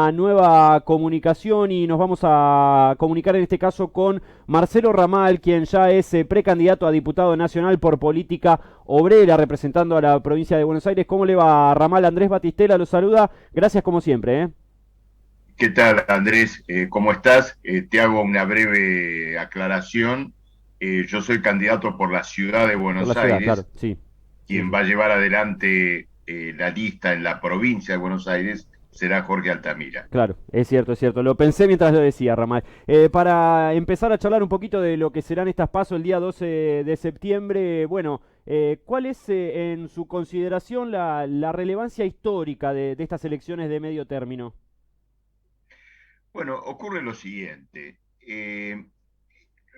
una nueva comunicación y nos vamos a comunicar en este caso con Marcelo Ramal, quien ya es precandidato a diputado nacional por política obrera, representando a la provincia de Buenos Aires. ¿Cómo le va, Ramal? Andrés Batistela lo saluda. Gracias como siempre, ¿eh? ¿Qué tal, Andrés? ¿Cómo estás? Te hago una breve aclaración. Yo soy candidato por la ciudad de Por la Buenos ciudad, claro, Aires. sí, sí, Quien sí. va a llevar adelante la lista en la provincia de Buenos Aires será Jorge Altamira. Claro, es cierto, es cierto. Lo pensé mientras lo decía, Ramal. Para empezar a charlar un poquito de lo que serán estas pasos el día 12 de septiembre, bueno, ¿cuál es en su consideración la relevancia histórica de estas elecciones de medio término? Bueno, ocurre lo siguiente.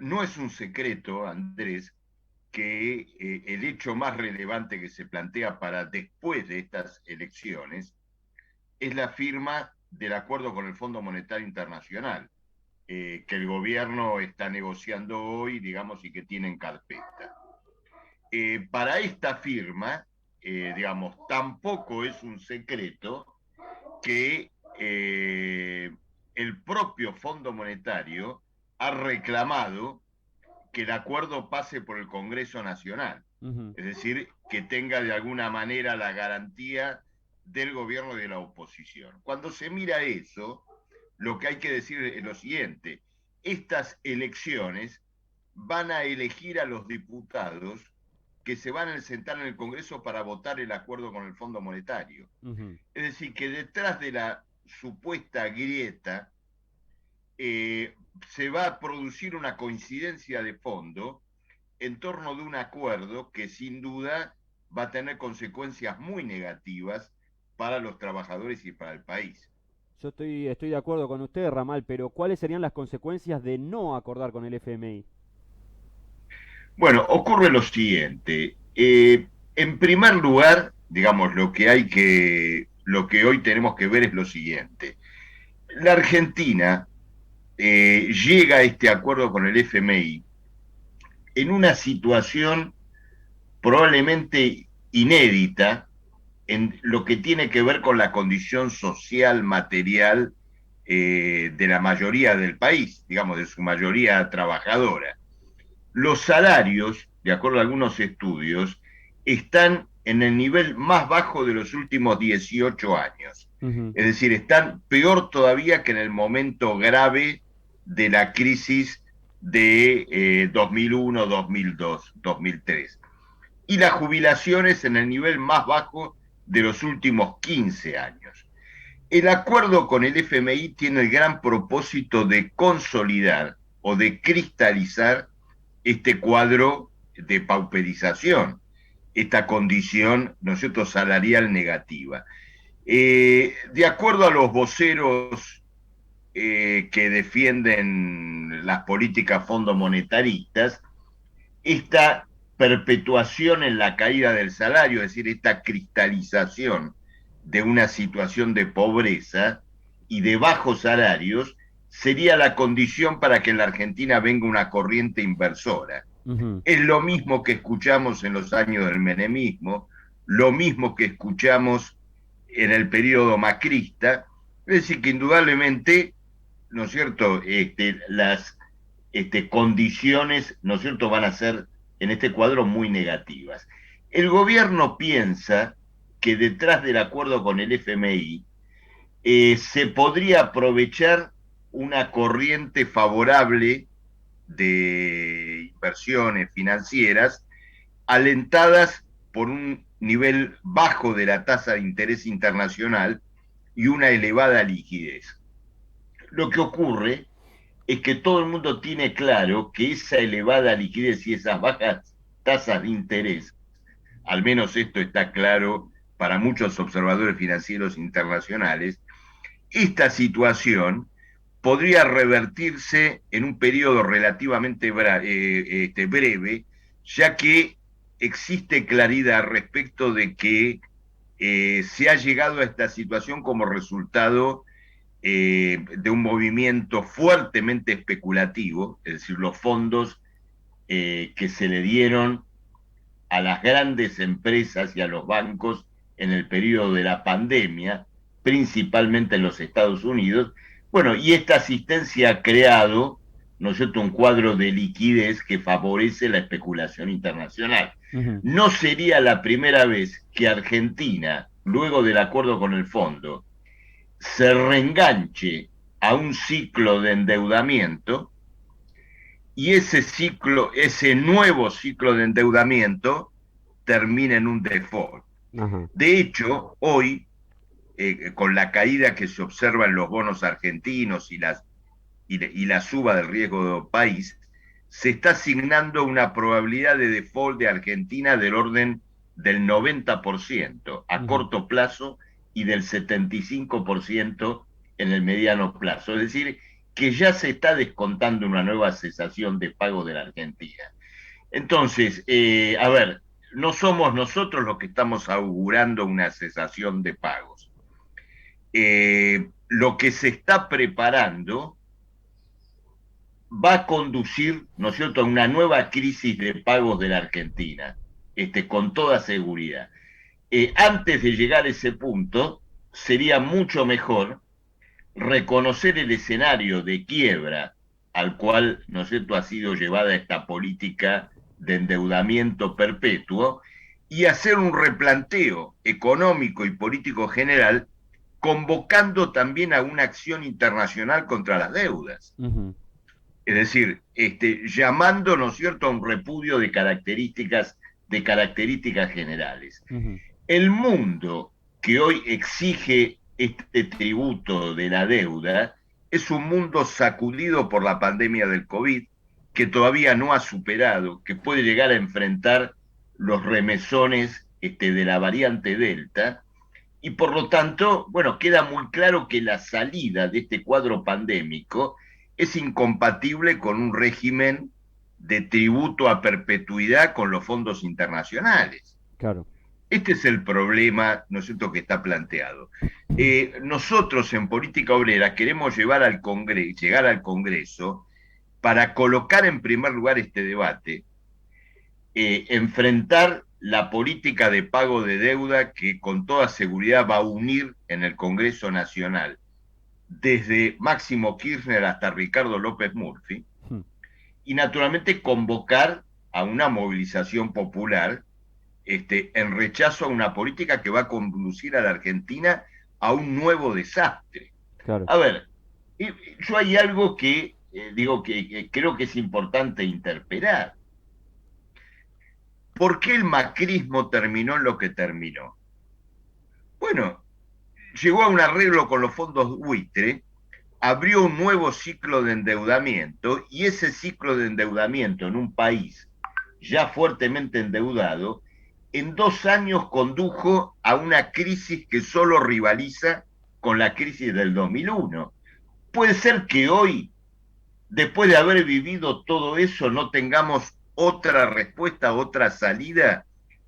No es un secreto, Andrés, que el hecho más relevante que se plantea para después de estas elecciones es la firma del acuerdo con el Fondo Monetario Internacional, que el gobierno está negociando hoy, digamos, y que tiene en carpeta. Para esta firma, digamos, tampoco es un secreto que el propio Fondo Monetario ha reclamado que el acuerdo pase por el Congreso Nacional, Ujú. es decir, que tenga de alguna manera la garantía del gobierno y de la oposición. Cuando se mira eso, lo que hay que decir es lo siguiente: estas elecciones van a elegir a los diputados que se van a sentar en el Congreso para votar el acuerdo con el Fondo Monetario. Ujú. Es decir, que detrás de la supuesta grieta se va a producir una coincidencia de fondo en torno de un acuerdo que sin duda va a tener consecuencias muy negativas para los trabajadores y para el país. Yo estoy de acuerdo con usted, Ramal, pero ¿cuáles serían las consecuencias de no acordar con el FMI? Bueno, ocurre lo siguiente. En primer lugar, digamos, lo que hoy tenemos que ver es lo siguiente. La Argentina llega a este acuerdo con el FMI en una situación probablemente inédita en lo que tiene que ver con la condición social, material de la mayoría del país, digamos, de su mayoría trabajadora. Los salarios, de acuerdo a algunos estudios, están en el nivel más bajo de los últimos 18 años. Ujú. Es decir, están peor todavía que en el momento grave de la crisis de 2001, 2002, 2003. Y las jubilaciones en el nivel más bajo de los últimos 15 años. El acuerdo con el FMI tiene el gran propósito de consolidar o de cristalizar este cuadro de pauperización, esta condición, ¿no es cierto?, salarial negativa. De acuerdo a los voceros que defienden las políticas fondomonetaristas, esta perpetuación en la caída del salario, es decir, esta cristalización de una situación de pobreza y de bajos salarios, sería la condición para que en la Argentina venga una corriente inversora. Ujú. Es lo mismo que escuchamos en los años del menemismo, lo mismo que escuchamos en el periodo macrista, es decir, que indudablemente, ¿no es cierto?, las condiciones, ¿no es cierto?, van a ser en este cuadro muy negativas. El gobierno piensa que detrás del acuerdo con el FMI se podría aprovechar una corriente favorable de inversiones financieras alentadas por un nivel bajo de la tasa de interés internacional y una elevada liquidez. Lo que ocurre es que todo el mundo tiene claro que esa elevada liquidez y esas bajas tasas de interés, al menos esto está claro para muchos observadores financieros internacionales, esta situación podría revertirse en un periodo relativamente breve, ya que existe claridad respecto de que se ha llegado a esta situación como resultado de un movimiento fuertemente especulativo, es decir, los fondos que se le dieron a las grandes empresas y a los bancos en el periodo de la pandemia principalmente en los Estados Unidos. Bueno, y esta asistencia ha creado, ¿no es cierto?, un cuadro de liquidez que favorece la especulación internacional. Ujú. No sería la primera vez que Argentina, luego del acuerdo con el fondo, se reenganche a un ciclo de endeudamiento y ese ciclo, ese nuevo ciclo de endeudamiento termina en un default. Ajá. De hecho, hoy, con la caída que se observa en los bonos argentinos y la suba del riesgo del país, se está asignando una probabilidad de default de Argentina del orden del 90% a Ujú. corto plazo y del 75% en el mediano plazo. Es decir, que ya se está descontando una nueva cesación de pago de la Argentina. Entonces, a ver, no somos nosotros los que estamos augurando una cesación de pagos. Lo que se está preparando va a conducir, ¿no es cierto?, a una nueva crisis de pagos de la Argentina, con toda seguridad. Antes de llegar a ese punto, sería mucho mejor reconocer el escenario de quiebra al cual, ¿no es cierto?, ha sido llevada esta política de endeudamiento perpetuo y hacer un replanteo económico y político general, convocando también a una acción internacional contra las deudas. Ujú. Es decir, llamando, ¿no es cierto?, a un repudio de características generales. Ujú. El mundo que hoy exige este tributo de la deuda es un mundo sacudido por la pandemia del COVID, que todavía no ha superado, que puede llegar a enfrentar los remesones de la variante Delta, y por lo tanto, bueno, queda muy claro que la salida de este cuadro pandémico es incompatible con un régimen de tributo a perpetuidad con los fondos internacionales. Claro. Este es el problema, ¿no es cierto?, que está planteado. Nosotros en Política Obrera queremos llegar al Congreso para colocar en primer lugar este debate, enfrentar la política de pago de deuda que con toda seguridad va a unir en el Congreso Nacional, desde Máximo Kirchner hasta Ricardo López Murphy, Ujú. y naturalmente convocar a una movilización popular en rechazo a una política que va a conducir a la Argentina a un nuevo desastre. Claro. A ver, yo hay algo que digo que creo que es importante interpelar. ¿Por qué el macrismo terminó en lo que terminó? Bueno, llegó a un arreglo con los fondos buitre, abrió un nuevo ciclo de endeudamiento y ese ciclo de endeudamiento en un país ya fuertemente endeudado, en 2 años condujo a una crisis que solo rivaliza con la crisis del 2001. Puede ser que hoy, después de haber vivido todo eso, no tengamos otra respuesta, otra salida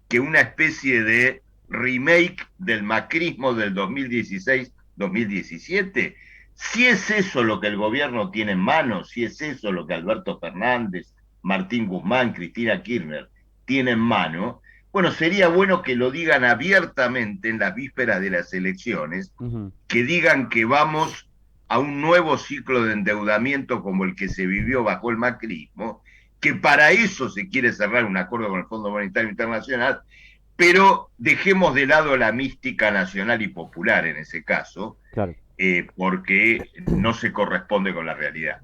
que una especie de remake del macrismo del 2016-2017. Si es eso lo que el gobierno tiene en manos, si es eso lo que Alberto Fernández, Martín Guzmán, Cristina Kirchner tienen en mano, bueno, sería bueno que lo digan abiertamente en las vísperas de las elecciones, Ujú. que digan que vamos a un nuevo ciclo de endeudamiento como el que se vivió bajo el macrismo, que para eso se quiere cerrar un acuerdo con el Fondo Monetario Internacional, pero dejemos de lado la mística nacional y popular en ese caso, Claro. porque no se corresponde con la realidad.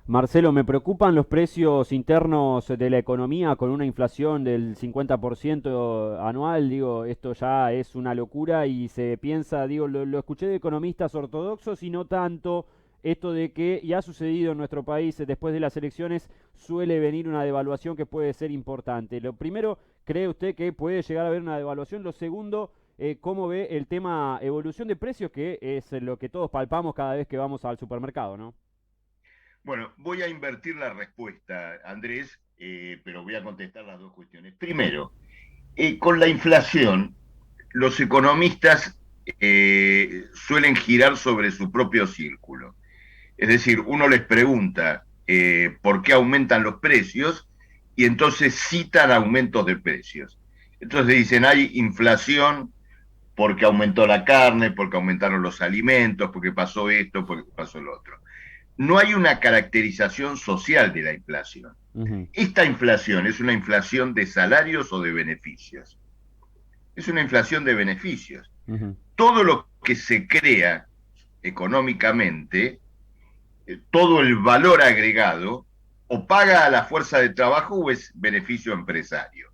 Marcelo, me preocupan los precios internos de la economía con una inflación del 50% anual. Digo, esto ya es una locura y se piensa, digo, lo escuché de economistas ortodoxos y no tanto esto de que, y ha sucedido en nuestro país después de las elecciones, suele venir una devaluación que puede ser importante. Lo primero, ¿cree usted que puede llegar a haber una devaluación? Lo segundo, ¿cómo ve el tema evolución de precios, que es lo que todos palpamos cada vez que vamos al supermercado, ¿no? Bueno, voy a invertir la respuesta, Andrés, pero voy a contestar las dos cuestiones. Primero, con la inflación, los economistas suelen girar sobre su propio círculo. Es decir, uno les pregunta por qué aumentan los precios y entonces citan aumentos de precios. Entonces dicen, hay inflación porque aumentó la carne, porque aumentaron los alimentos, porque pasó esto, porque pasó lo otro. No hay una caracterización social de la inflación. Ujú, Esta inflación es una inflación de salarios o de beneficios. Es una inflación de beneficios. ujú, Todo lo que se crea económicamente, todo el valor agregado, o paga a la fuerza de trabajo o es beneficio empresario.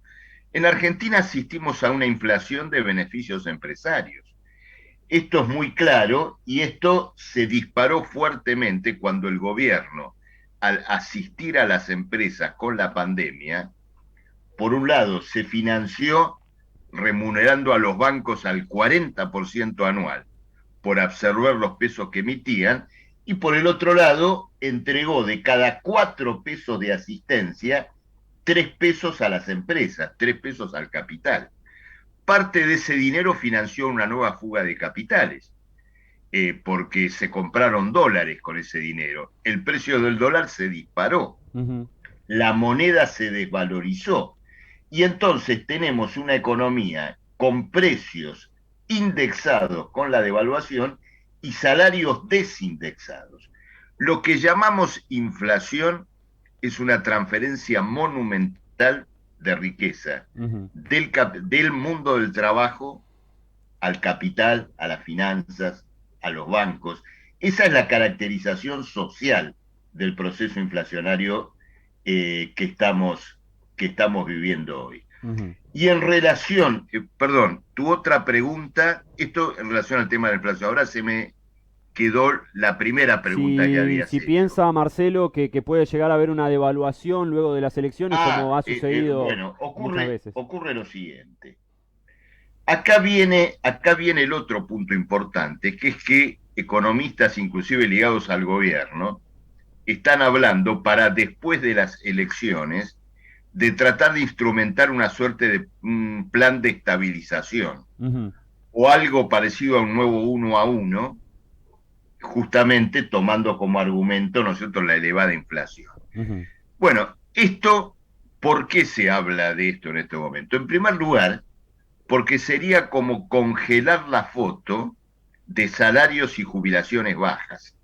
En Argentina asistimos a una inflación de beneficios empresarios. Esto es muy claro y esto se disparó fuertemente cuando el gobierno, al asistir a las empresas con la pandemia, por un lado se financió remunerando a los bancos al 40% anual por absorber los pesos que emitían, y por el otro lado entregó de cada 4 pesos de asistencia, 3 pesos a las empresas, 3 pesos al capital. Parte de ese dinero financió una nueva fuga de capitales, porque se compraron dólares con ese dinero. El precio del dólar se disparó, ujú. la moneda se desvalorizó y entonces tenemos una economía con precios indexados con la devaluación y salarios desindexados. Lo que llamamos inflación es una transferencia monumental de riqueza Ujú. del mundo del trabajo al capital, a las finanzas, a los bancos. Esa es la caracterización social del proceso inflacionario que estamos viviendo hoy. Ujú. Y en relación, perdón, tu otra pregunta, esto en relación al tema de la inflación, ahora se me quedó la primera pregunta que habías Si hecho. piensa Marcelo que puede llegar a haber una devaluación luego de las elecciones, como ha sucedido Bueno, muchas veces. ocurre lo siguiente. Acá viene el otro punto importante, que es que economistas, inclusive ligados al gobierno, están hablando para después de las elecciones de tratar de instrumentar una suerte de plan de estabilización Ujú, o algo parecido a un nuevo 1 a 1, justamente tomando como argumento, ¿no es cierto?, la elevada inflación. ujú, Bueno, esto, ¿por qué se habla de esto en este momento? En primer lugar, porque sería como congelar la foto de salarios y jubilaciones bajas.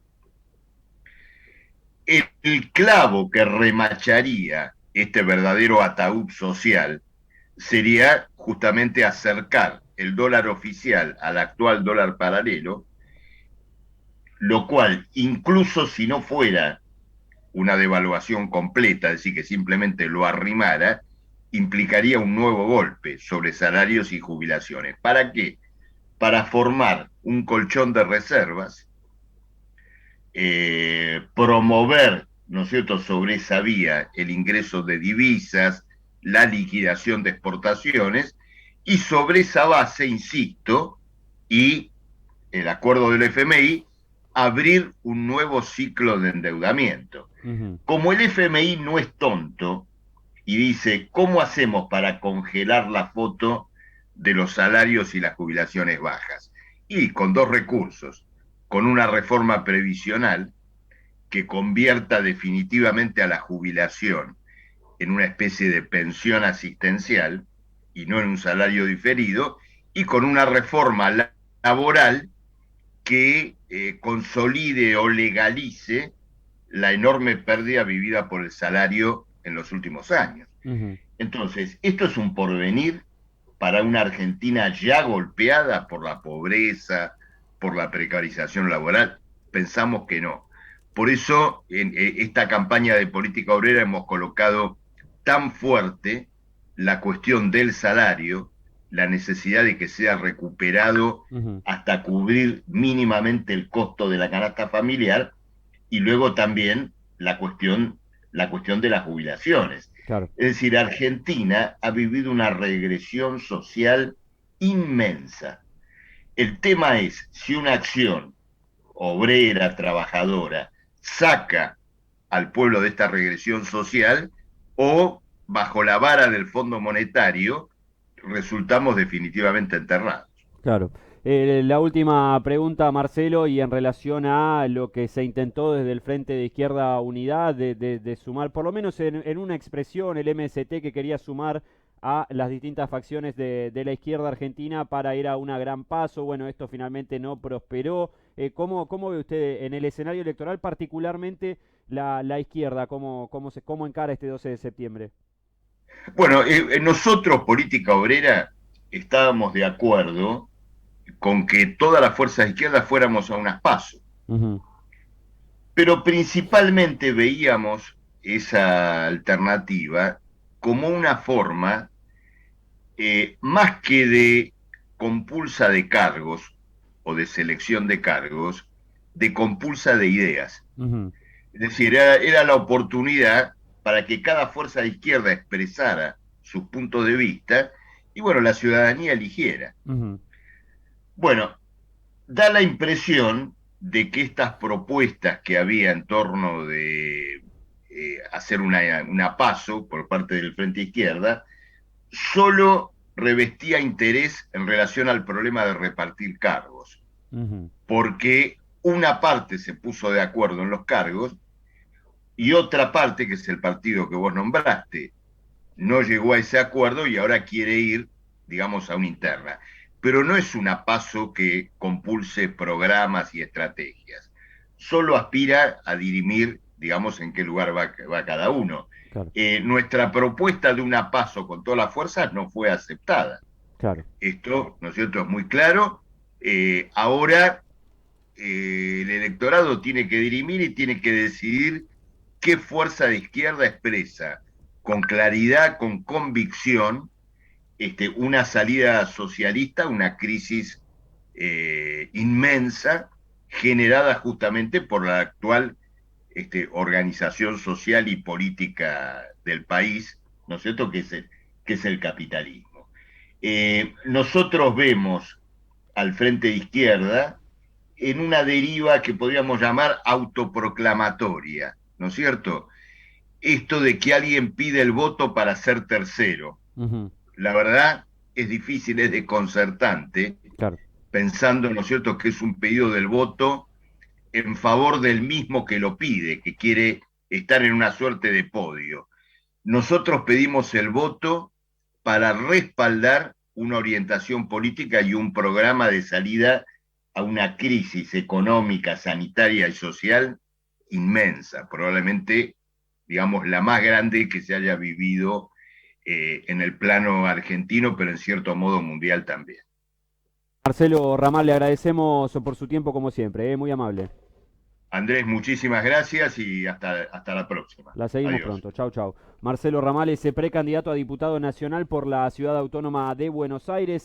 El clavo que remacharía este verdadero ataúd social sería justamente acercar el dólar oficial al actual dólar paralelo, lo cual, incluso si no fuera una devaluación completa, es decir, que simplemente lo arrimara, implicaría un nuevo golpe sobre salarios y jubilaciones. ¿Para qué? Para formar un colchón de reservas, promover, ¿no es cierto?, sobre esa vía el ingreso de divisas, la liquidación de exportaciones, y sobre esa base, insisto, y el acuerdo del FMI, abrir un nuevo ciclo de endeudamiento. ujú. Como el FMI no es tonto y dice, ¿cómo hacemos para congelar la foto de los salarios y las jubilaciones bajas? Y con dos recursos, con una reforma previsional que convierta definitivamente a la jubilación en una especie de pensión asistencial y no en un salario diferido, y con una reforma laboral que consolide o legalice la enorme pérdida vivida por el salario en los últimos años. Ujú. Entonces, esto es un porvenir para una Argentina ya golpeada por la pobreza, por la precarización laboral. Pensamos que no. Por eso, en esta campaña de política obrera hemos colocado tan fuerte la cuestión del salario, la necesidad de que sea recuperado Ujú. hasta cubrir mínimamente el costo de la canasta familiar, y luego también la cuestión de las jubilaciones. Claro. Es decir, Argentina ha vivido una regresión social inmensa. El tema es si una acción obrera, trabajadora, saca al pueblo de esta regresión social, o bajo la vara del Fondo Monetario resultamos definitivamente enterrados. Claro. La última pregunta, Marcelo, y en relación a lo que se intentó desde el Frente de Izquierda Unidad de sumar, por lo menos en una expresión, el MST que quería sumar a las distintas facciones de la izquierda argentina para ir a una gran paso. Bueno, esto finalmente no prosperó. ¿Cómo ve usted en el escenario electoral, particularmente la izquierda? ¿Cómo encara este 12 de septiembre? Bueno, nosotros, Política Obrera, estábamos de acuerdo con que todas las fuerzas izquierdas fuéramos a unas PASO, Ujú, pero principalmente veíamos esa alternativa como una forma, más que de compulsa de cargos o de selección de cargos, de compulsa de ideas. ujú, Es decir, era la oportunidad para que cada fuerza de izquierda expresara sus puntos de vista y, bueno, la ciudadanía eligiera. ujú, Bueno, da la impresión de que estas propuestas que había en torno de hacer una paso por parte del Frente Izquierda solo revestía interés en relación al problema de repartir cargos, ujú. porque una parte se puso de acuerdo en los cargos y otra parte, que es el partido que vos nombraste, no llegó a ese acuerdo y ahora quiere ir, digamos, a una interna. Pero no es una paso que compulse programas y estrategias. Solo aspira a dirimir, digamos, en qué lugar va cada uno. Claro, Nuestra propuesta de una paso con todas las fuerzas no fue aceptada. claro. Esto, ¿no es cierto?, es muy claro. Ahora el electorado tiene que dirimir y tiene que decidir qué fuerza de izquierda expresa con claridad, con convicción, una salida socialista, una crisis inmensa generada justamente por la actual organización social y política del país, ¿no es cierto?, que es el capitalismo. Nosotros vemos al frente de izquierda en una deriva que podríamos llamar autoproclamatoria, ¿no es cierto? Esto de que alguien pide el voto para ser tercero. Ujú, La verdad es difícil, es desconcertante, claro. pensando, ¿no es cierto?, que es un pedido del voto en favor del mismo que lo pide, que quiere estar en una suerte de podio. Nosotros pedimos el voto para respaldar una orientación política y un programa de salida a una crisis económica, sanitaria y social inmensa, probablemente, digamos, la más grande que se haya vivido en el plano argentino, pero en cierto modo mundial también. Marcelo Ramal, le agradecemos por su tiempo como siempre, muy amable. Andrés, muchísimas gracias y hasta la próxima. La seguimos Adiós. pronto. Chau, chau. Marcelo Ramal es precandidato a diputado nacional por la Ciudad Autónoma de Buenos Aires.